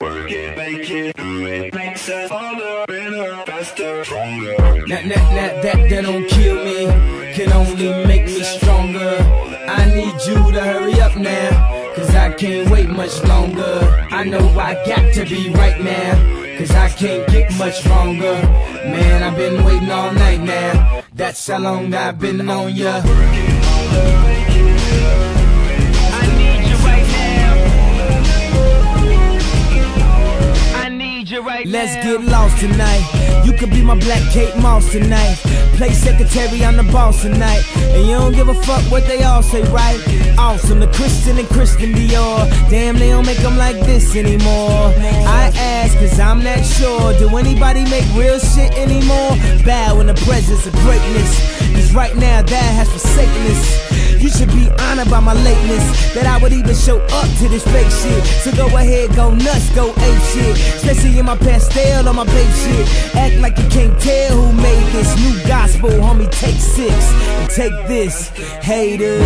Work it, make it, do it, makes us harder, better, faster, stronger. That don't kill me, can only make me stronger. I need you to hurry up now, cause I can't wait much longer. I know I got to be right now, cause I can't get much stronger. Man, I've been waiting all night now, that's how long I've been on ya. Let's get lost tonight. You could be my black Kate Moss tonight. Play secretary, I'm the boss tonight. And you don't give a fuck what they all say, right? Awesome, the Christian and Christian Dior. Damn, they don't make them like this anymore. I ask, cause I'm not sure. Do anybody make real shit anymore? Bow in the presence of greatness, cause right now that has forsaken us. You should be honored by my lateness, that I would even show up to this fake shit. So go ahead, go nuts, go ape shit. Especially in my pastel on my babe shit. Act like you can't tell who made this new gospel, homie. Take 6 and take this, haters.